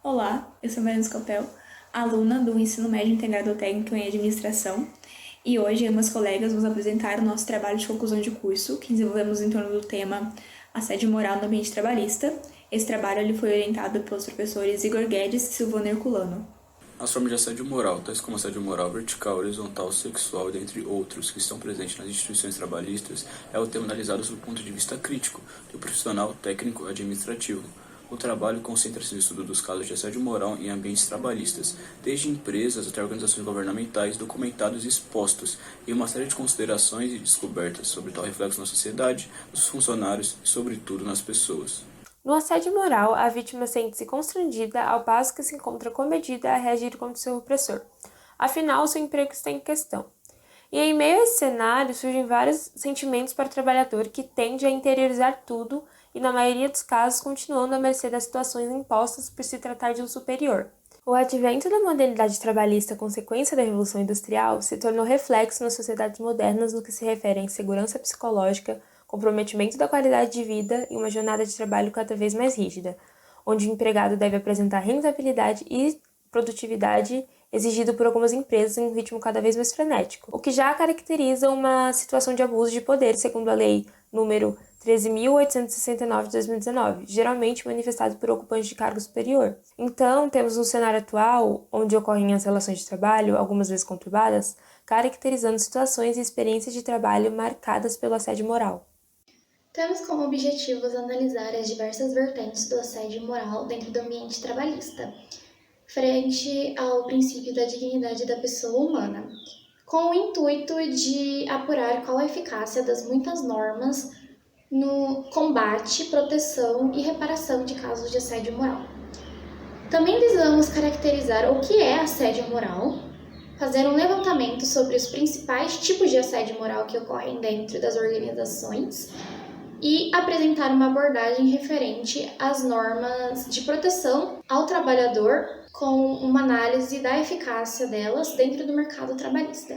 Olá, eu sou Mariana Scopel, aluna do Ensino Médio Integrado Técnico em Administração, e hoje eu e meus colegas vamos apresentar o nosso trabalho de conclusão de curso, que desenvolvemos em torno do tema Assédio Moral no Ambiente Trabalhista. Esse trabalho ele foi orientado pelos professores Igor Guedes e Silvana Herculano. As formas de assédio moral, tais como assédio moral vertical, horizontal, sexual, dentre outros, que estão presentes nas instituições trabalhistas, é o tema analisado sob o ponto de vista crítico, do profissional técnico administrativo. O trabalho concentra-se no estudo dos casos de assédio moral em ambientes trabalhistas, desde empresas até organizações governamentais, documentados e expostos, e uma série de considerações e descobertas sobre tal reflexo na sociedade, nos funcionários e, sobretudo, nas pessoas. No assédio moral, a vítima sente-se constrangida ao passo que se encontra comedida a reagir contra seu opressor. Afinal, seu emprego está em questão. E em meio a esse cenário, surgem vários sentimentos para o trabalhador que tende a interiorizar tudo e, na maioria dos casos, continuando à mercê das situações impostas por se tratar de um superior. O advento da modernidade trabalhista, consequência da Revolução Industrial, se tornou reflexo nas sociedades modernas no que se refere à insegurança psicológica, comprometimento da qualidade de vida e uma jornada de trabalho cada vez mais rígida, onde o empregado deve apresentar rentabilidade e produtividade exigido por algumas empresas em um ritmo cada vez mais frenético, o que já caracteriza uma situação de abuso de poder, segundo a lei número 13.869 de 2019, geralmente manifestado por ocupantes de cargo superior. Então, temos um cenário atual, onde ocorrem as relações de trabalho, algumas vezes conturbadas, caracterizando situações e experiências de trabalho marcadas pelo assédio moral. Temos como objetivos analisar as diversas vertentes do assédio moral dentro do ambiente trabalhista, frente ao princípio da dignidade da pessoa humana, com o intuito de apurar qual a eficácia das muitas normas no combate, proteção e reparação de casos de assédio moral. Também visamos caracterizar o que é assédio moral, fazer um levantamento sobre os principais tipos de assédio moral que ocorrem dentro das organizações e apresentar uma abordagem referente às normas de proteção ao trabalhador com uma análise da eficácia delas dentro do mercado trabalhista.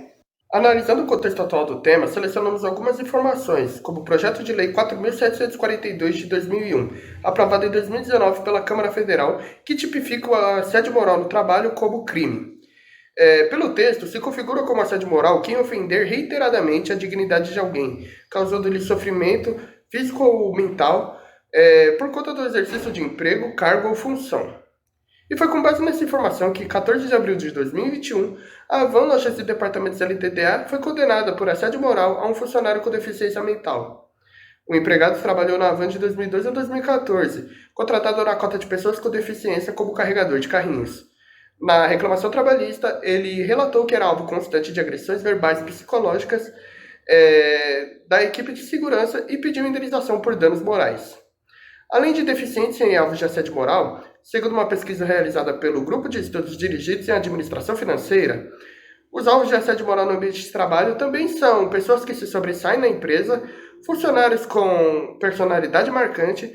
Analisando o contexto atual do tema, selecionamos algumas informações, como o Projeto de Lei 4.742 de 2001, aprovado em 2019 pela Câmara Federal, que tipifica o assédio moral no trabalho como crime. Pelo texto, se configura como assédio moral quem ofender reiteradamente a dignidade de alguém, causando-lhe sofrimento físico ou mental, por conta do exercício de emprego, cargo ou função. E foi com base nessa informação que, em 14 de abril de 2021, a Avan, loja de departamentos LTDA, foi condenada por assédio moral a um funcionário com deficiência mental. O empregado trabalhou na Avan de 2002 a 2014, contratado na cota de pessoas com deficiência como carregador de carrinhos. Na reclamação trabalhista, ele relatou que era alvo constante de agressões verbais e psicológicas da equipe de segurança e pediu indenização por danos morais. Além de deficiência em alvos de assédio moral, segundo uma pesquisa realizada pelo Grupo de Estudos Dirigidos em Administração Financeira, os alvos de assédio moral no ambiente de trabalho também são pessoas que se sobressaem na empresa, funcionários com personalidade marcante,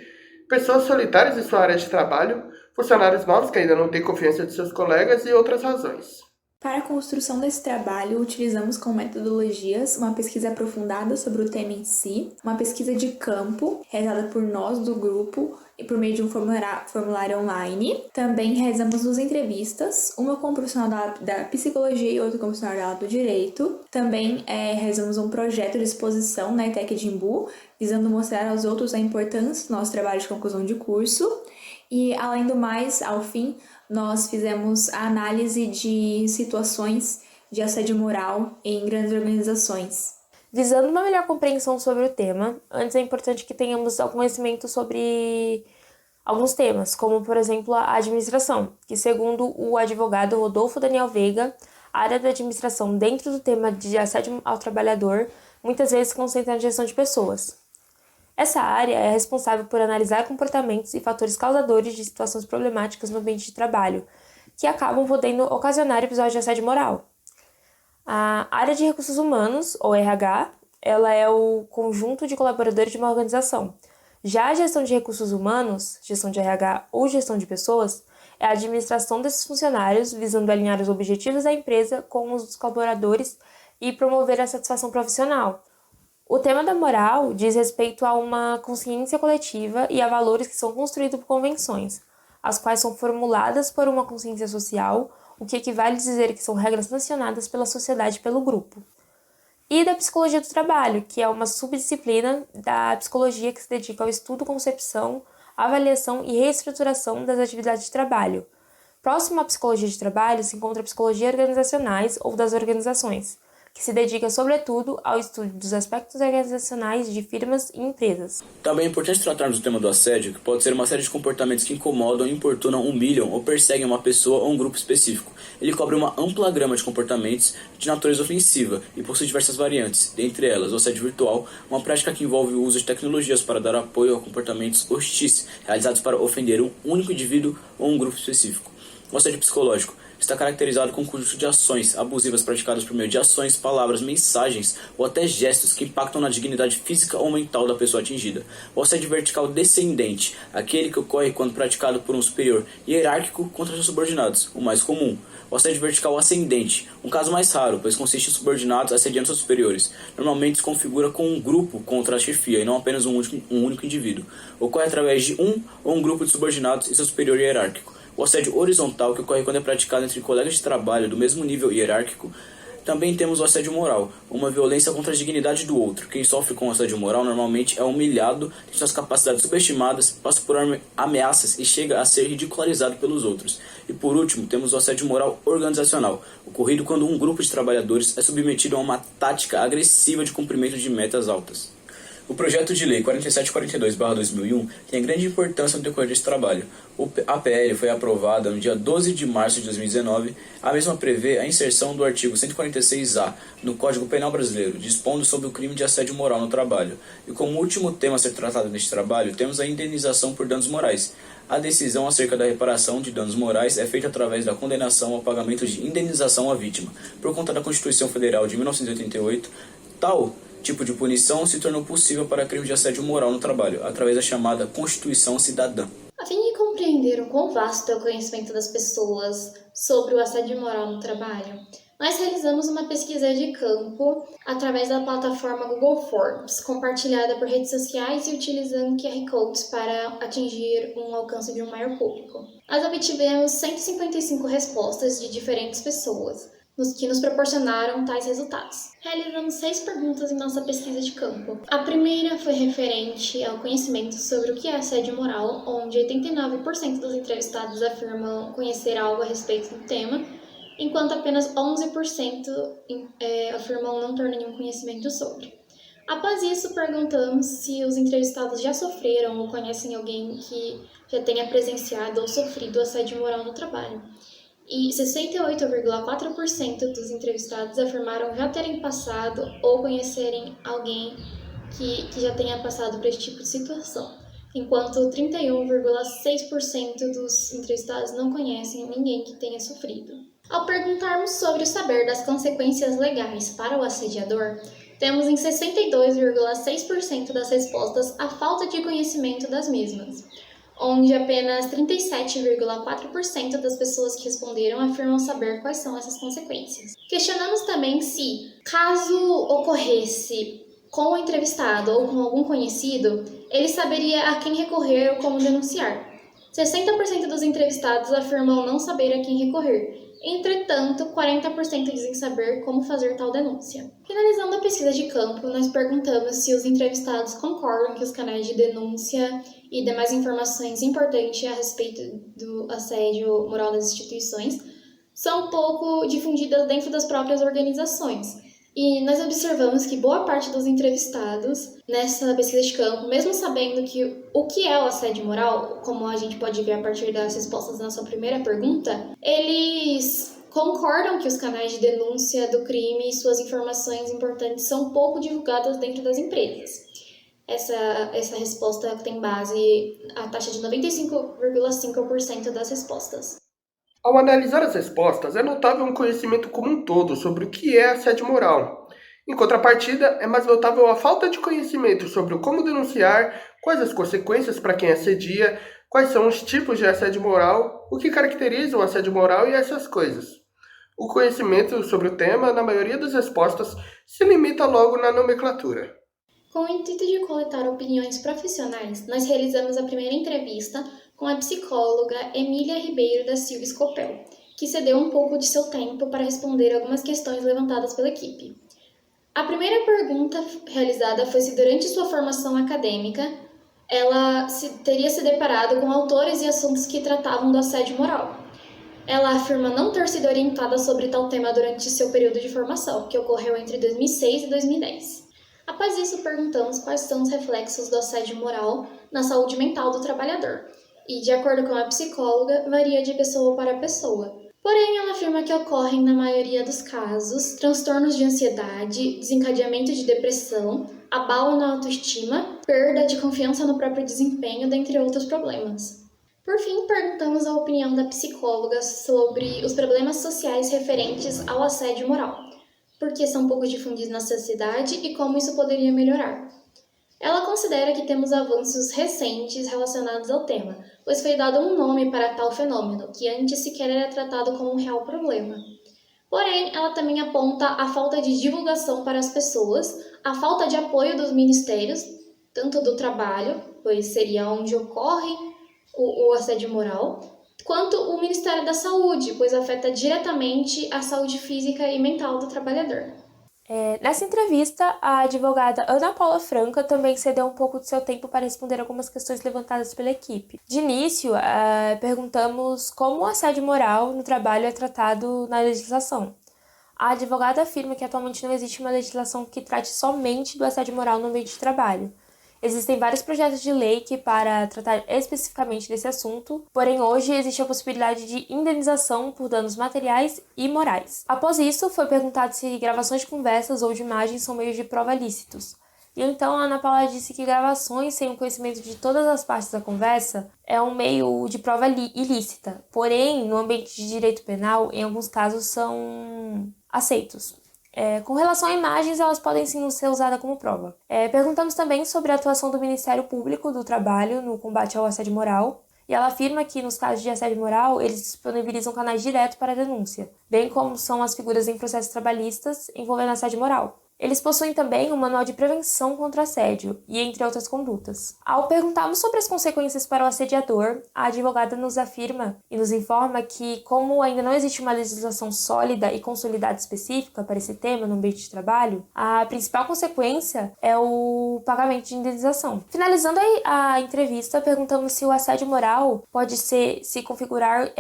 pessoas solitárias em sua área de trabalho, funcionários novos que ainda não têm confiança de seus colegas e outras razões. Para a construção desse trabalho, utilizamos como metodologias uma pesquisa aprofundada sobre o tema em si, uma pesquisa de campo, realizada por nós do grupo e por meio de um formulário online. Também realizamos 2 entrevistas, uma com o profissional da psicologia e outra com o profissional da área do direito. Também realizamos um projeto de exposição na ETEC de Imbu, visando mostrar aos outros a importância do nosso trabalho de conclusão de curso. E, além do mais, ao fim, nós fizemos a análise de situações de assédio moral em grandes organizações. Visando uma melhor compreensão sobre o tema, antes é importante que tenhamos algum conhecimento sobre alguns temas, como, por exemplo, a administração, que, segundo o advogado Rodolfo Daniel Veiga, a área da administração dentro do tema de assédio ao trabalhador muitas vezes se concentra na gestão de pessoas. Essa área é responsável por analisar comportamentos e fatores causadores de situações problemáticas no ambiente de trabalho, que acabam podendo ocasionar episódios de assédio moral. A área de recursos humanos, ou RH, ela é o conjunto de colaboradores de uma organização. Já a gestão de recursos humanos, gestão de RH ou gestão de pessoas, é a administração desses funcionários, visando alinhar os objetivos da empresa com os dos colaboradores e promover a satisfação profissional. O tema da moral diz respeito a uma consciência coletiva e a valores que são construídos por convenções. as quais são formuladas por uma consciência social, o que equivale a dizer que são regras sancionadas pela sociedade e pelo grupo. E da psicologia do trabalho, que é uma subdisciplina da psicologia que se dedica ao estudo, concepção, avaliação e reestruturação das atividades de trabalho. Próximo à psicologia de trabalho se encontra a psicologia organizacionais ou das organizações, que se dedica sobretudo ao estudo dos aspectos organizacionais de firmas e empresas. Também é importante tratarmos o tema do assédio, que pode ser uma série de comportamentos que incomodam, importunam, humilham ou perseguem uma pessoa ou um grupo específico. Ele cobre uma ampla gama de comportamentos de natureza ofensiva e possui diversas variantes, dentre elas o assédio virtual, uma prática que envolve o uso de tecnologias para dar apoio a comportamentos hostis, realizados para ofender um único indivíduo ou um grupo específico. O assédio psicológico está caracterizado com um conjunto de ações abusivas praticadas por meio de ações, palavras, mensagens ou até gestos que impactam na dignidade física ou mental da pessoa atingida. O assédio vertical descendente, aquele que ocorre quando praticado por um superior hierárquico contra seus subordinados, o mais comum. O assédio vertical ascendente, um caso mais raro, pois consiste em subordinados assediando seus superiores. Normalmente se configura com um grupo contra a chefia e não apenas um único indivíduo. Ocorre através de um ou um grupo de subordinados e seu superior hierárquico. O assédio horizontal, que ocorre quando é praticado entre colegas de trabalho do mesmo nível hierárquico. Também temos o assédio moral, uma violência contra a dignidade do outro. Quem sofre com o assédio moral normalmente é humilhado, tem suas capacidades subestimadas, passa por ameaças e chega a ser ridicularizado pelos outros. E por último, temos o assédio moral organizacional, ocorrido quando um grupo de trabalhadores é submetido a uma tática agressiva de cumprimento de metas altas. O projeto de lei 4742/2001 tem grande importância no decorrer desse trabalho. A PL foi aprovada no dia 12 de março de 2019. A mesma prevê a inserção do artigo 146-A no Código Penal Brasileiro, dispondo sobre o crime de assédio moral no trabalho. E como último tema a ser tratado neste trabalho, temos a indenização por danos morais. A decisão acerca da reparação de danos morais é feita através da condenação ao pagamento de indenização à vítima. Por conta da Constituição Federal de 1988, tal tipo de punição se tornou possível para crimes de assédio moral no trabalho, através da chamada Constituição Cidadã. A fim de compreender o quão vasto é o conhecimento das pessoas sobre o assédio moral no trabalho, nós realizamos uma pesquisa de campo através da plataforma Google Forms, compartilhada por redes sociais e utilizando QR Codes para atingir um alcance de um maior público. Nós obtivemos 155 respostas de diferentes pessoas, que nos proporcionaram tais resultados. Realizamos 6 perguntas em nossa pesquisa de campo. A primeira foi referente ao conhecimento sobre o que é assédio moral, onde 89% dos entrevistados afirmam conhecer algo a respeito do tema, enquanto apenas 11% afirmam não ter nenhum conhecimento sobre. Após isso, perguntamos se os entrevistados já sofreram ou conhecem alguém que já tenha presenciado ou sofrido assédio moral no trabalho. E 68,4% dos entrevistados afirmaram já terem passado ou conhecerem alguém que já tenha passado por esse tipo de situação, enquanto 31,6% dos entrevistados não conhecem ninguém que tenha sofrido. Ao perguntarmos sobre o saber das consequências legais para o assediador, temos em 62,6% das respostas a falta de conhecimento das mesmas, onde apenas 37,4% das pessoas que responderam afirmam saber quais são essas consequências. Questionamos também se, caso ocorresse com o entrevistado ou com algum conhecido, ele saberia a quem recorrer ou como denunciar. 60% dos entrevistados afirmam não saber a quem recorrer. Entretanto, 40% dizem saber como fazer tal denúncia. Finalizando a pesquisa de campo, nós perguntamos se os entrevistados concordam que os canais de denúncia e demais informações importantes a respeito do assédio moral nas instituições são pouco difundidas dentro das próprias organizações. E nós observamos que boa parte dos entrevistados nessa pesquisa de campo, mesmo sabendo que o que é o assédio moral, como a gente pode ver a partir das respostas da nossa primeira pergunta, eles concordam que os canais de denúncia do crime e suas informações importantes são pouco divulgadas dentro das empresas. Essa resposta tem base a taxa de 95,5% das respostas. Ao analisar as respostas, é notável um conhecimento como um todo sobre o que é assédio moral. Em contrapartida, é mais notável a falta de conhecimento sobre o como denunciar, quais as consequências para quem assedia, quais são os tipos de assédio moral, o que caracteriza o assédio moral e essas coisas. O conhecimento sobre o tema, na maioria das respostas, se limita logo na nomenclatura. Com o intuito de coletar opiniões profissionais, nós realizamos a primeira entrevista com a psicóloga Emília Ribeiro da Silva Scopel, que cedeu um pouco de seu tempo para responder algumas questões levantadas pela equipe. A primeira pergunta realizada foi se durante sua formação acadêmica ela teria se deparado com autores e assuntos que tratavam do assédio moral. Ela afirma não ter sido orientada sobre tal tema durante seu período de formação, que ocorreu entre 2006 e 2010. Após isso, perguntamos quais são os reflexos do assédio moral na saúde mental do trabalhador. E, de acordo com a psicóloga, varia de pessoa para pessoa. Porém, ela afirma que ocorrem, na maioria dos casos, transtornos de ansiedade, desencadeamento de depressão, abalo na autoestima, perda de confiança no próprio desempenho, dentre outros problemas. Por fim, perguntamos a opinião da psicóloga sobre os problemas sociais referentes ao assédio moral, porque são pouco difundidos na sociedade e como isso poderia melhorar. Ela considera que temos avanços recentes relacionados ao tema, pois foi dado um nome para tal fenômeno, que antes sequer era tratado como um real problema. Porém, ela também aponta a falta de divulgação para as pessoas, a falta de apoio dos ministérios, tanto do trabalho, pois seria onde ocorre o assédio moral, quanto o Ministério da Saúde, pois afeta diretamente a saúde física e mental do trabalhador. Nessa entrevista, a advogada Ana Paula Franca também cedeu um pouco do seu tempo para responder algumas questões levantadas pela equipe. De início, perguntamos como o assédio moral no trabalho é tratado na legislação. A advogada afirma que atualmente não existe uma legislação que trate somente do assédio moral no ambiente de trabalho. Existem vários projetos de lei para tratar especificamente desse assunto, porém hoje existe a possibilidade de indenização por danos materiais e morais. Após isso, foi perguntado se gravações de conversas ou de imagens são meios de prova lícitos. E então a Ana Paula disse que gravações sem o conhecimento de todas as partes da conversa é um meio de prova ilícita, porém, no ambiente de direito penal, em alguns casos são aceitos. Com relação a imagens, elas podem sim ser usadas como prova. Perguntamos também sobre a atuação do Ministério Público do Trabalho no combate ao assédio moral, e ela afirma que nos casos de assédio moral, eles disponibilizam canais diretos para a denúncia, bem como são as figuras em processos trabalhistas envolvendo assédio moral. Eles possuem também um manual de prevenção contra assédio, e entre outras condutas. Ao perguntarmos sobre as consequências para o assediador, a advogada nos afirma e nos informa que, como ainda não existe uma legislação sólida e consolidada específica para esse tema no ambiente de trabalho, a principal consequência é o pagamento de indenização. Finalizando a entrevista, perguntamos se o assédio moral pode se configurar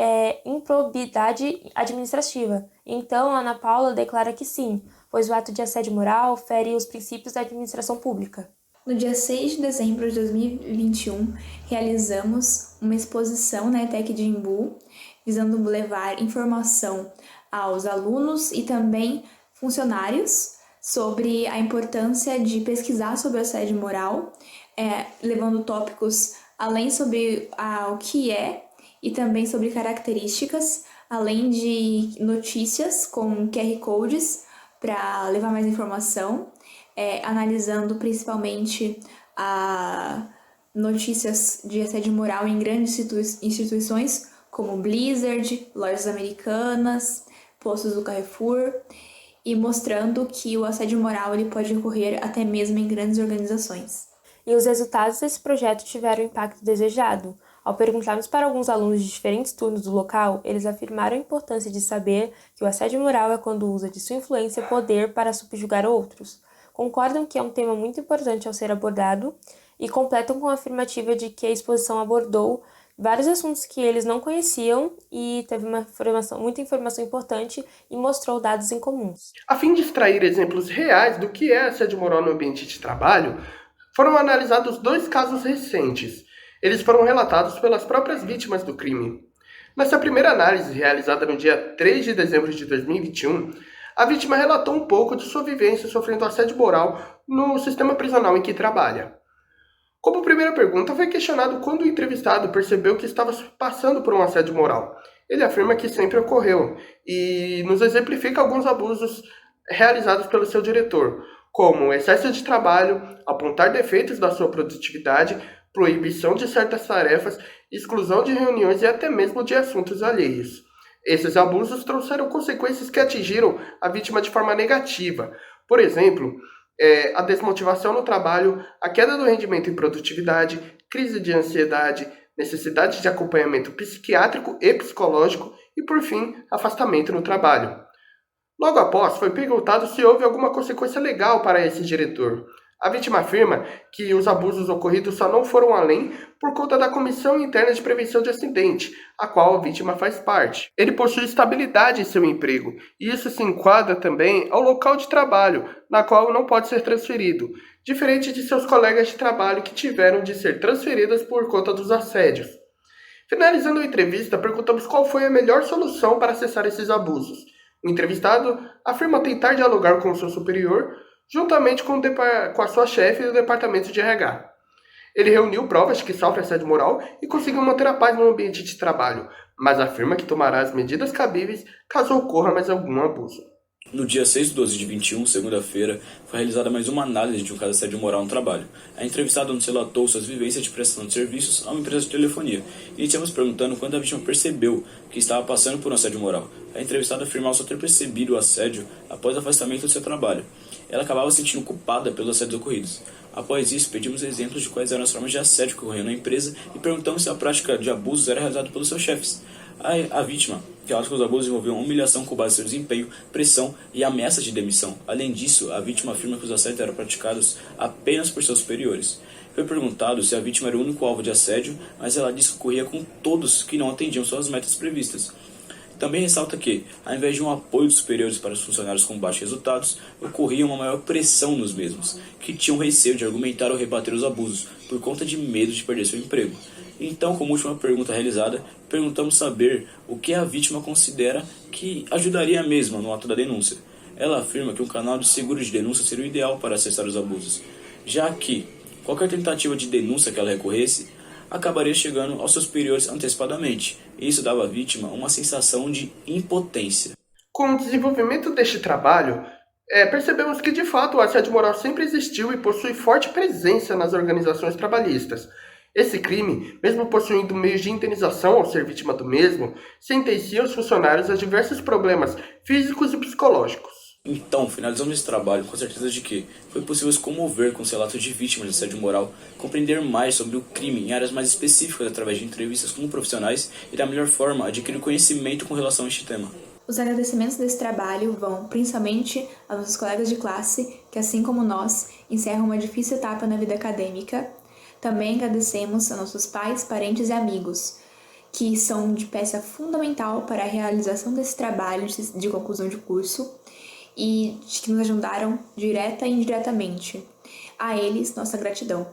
improbidade administrativa. Então, a Ana Paula declara que sim, pois o ato de assédio moral fere os princípios da administração pública. No dia 6 de dezembro de 2021, realizamos uma exposição na ETEC de Embu, visando levar informação aos alunos e também funcionários sobre a importância de pesquisar sobre o assédio moral, levando tópicos além sobre o que é e também sobre características, além de notícias com QR Codes, para levar mais informação, analisando principalmente notícias de assédio moral em grandes instituições como Blizzard, lojas americanas, postos do Carrefour, e mostrando que o assédio moral ele pode ocorrer até mesmo em grandes organizações. E os resultados desse projeto tiveram o impacto desejado. Ao perguntarmos para alguns alunos de diferentes turnos do local, eles afirmaram a importância de saber que o assédio moral é quando usa de sua influência e poder para subjugar outros. Concordam que é um tema muito importante ao ser abordado e completam com a afirmativa de que a exposição abordou vários assuntos que eles não conheciam e teve muita informação importante e mostrou dados em comuns. A fim de extrair exemplos reais do que é assédio moral no ambiente de trabalho, foram analisados 2 casos recentes. Eles foram relatados pelas próprias vítimas do crime. Nessa primeira análise, realizada no dia 3 de dezembro de 2021, a vítima relatou um pouco de sua vivência sofrendo assédio moral no sistema prisional em que trabalha. Como primeira pergunta, foi questionado quando o entrevistado percebeu que estava passando por um assédio moral. Ele afirma que sempre ocorreu e nos exemplifica alguns abusos realizados pelo seu diretor, como excesso de trabalho, apontar defeitos da sua produtividade, proibição de certas tarefas, exclusão de reuniões e até mesmo de assuntos alheios. Esses abusos trouxeram consequências que atingiram a vítima de forma negativa. Por exemplo, a desmotivação no trabalho, a queda do rendimento em produtividade, crise de ansiedade, necessidade de acompanhamento psiquiátrico e psicológico e, por fim, afastamento no trabalho. Logo após, foi perguntado se houve alguma consequência legal para esse diretor. A vítima afirma que os abusos ocorridos só não foram além por conta da Comissão Interna de Prevenção de Acidente, a qual a vítima faz parte. Ele possui estabilidade em seu emprego, e isso se enquadra também ao local de trabalho, na qual não pode ser transferido, diferente de seus colegas de trabalho que tiveram de ser transferidas por conta dos assédios. Finalizando a entrevista, perguntamos qual foi a melhor solução para cessar esses abusos. O entrevistado afirma tentar dialogar com o seu superior, juntamente com a sua chefe do departamento de RH. Ele reuniu provas de que sofre assédio moral e conseguiu manter a paz no ambiente de trabalho, mas afirma que tomará as medidas cabíveis caso ocorra mais algum abuso. No dia 6/12/21, segunda-feira, foi realizada mais uma análise de um caso de assédio moral no trabalho. A entrevistada nos relatou suas vivências de prestação de serviços a uma empresa de telefonia. Iniciamos perguntando quando a vítima percebeu que estava passando por um assédio moral. A entrevistada afirmava só ter percebido o assédio após o afastamento do seu trabalho. Ela acabava se sentindo culpada pelos assédios ocorridos. Após isso, pedimos exemplos de quais eram as formas de assédio que ocorriam na empresa e perguntamos se a prática de abusos era realizada pelos seus chefes. A vítima relata que os abusos envolviam humilhação com base em seu desempenho, pressão e ameaça de demissão. Além disso, a vítima afirma que os assédios eram praticados apenas por seus superiores. Foi perguntado se a vítima era o único alvo de assédio, mas ela disse que ocorria com todos que não atendiam suas metas previstas. Também ressalta que, ao invés de um apoio dos superiores para os funcionários com baixos resultados, ocorria uma maior pressão nos mesmos, que tinham receio de argumentar ou rebater os abusos, por conta de medo de perder seu emprego. Então, como última pergunta realizada, perguntamos saber o que a vítima considera que ajudaria a mesma no ato da denúncia. Ela afirma que um canal de seguro de denúncia seria o ideal para acessar os abusos, já que qualquer tentativa de denúncia que ela recorresse acabaria chegando aos seus superiores antecipadamente, e isso dava à vítima uma sensação de impotência. Com o desenvolvimento deste trabalho, percebemos que de fato o assédio moral sempre existiu e possui forte presença nas organizações trabalhistas. Esse crime, mesmo possuindo meios de indenização ao ser vítima do mesmo, sentencia os funcionários a diversos problemas físicos e psicológicos. Então, finalizamos esse trabalho com a certeza de que foi possível se comover com os relatos de vítimas de assédio moral, compreender mais sobre o crime em áreas mais específicas através de entrevistas com profissionais e, da melhor forma, adquirir conhecimento com relação a este tema. Os agradecimentos desse trabalho vão principalmente aos nossos colegas de classe, que assim como nós, encerram uma difícil etapa na vida acadêmica. Também agradecemos a nossos pais, parentes e amigos, que são de peça fundamental para a realização desse trabalho de conclusão de curso e que nos ajudaram direta e indiretamente. A eles, nossa gratidão.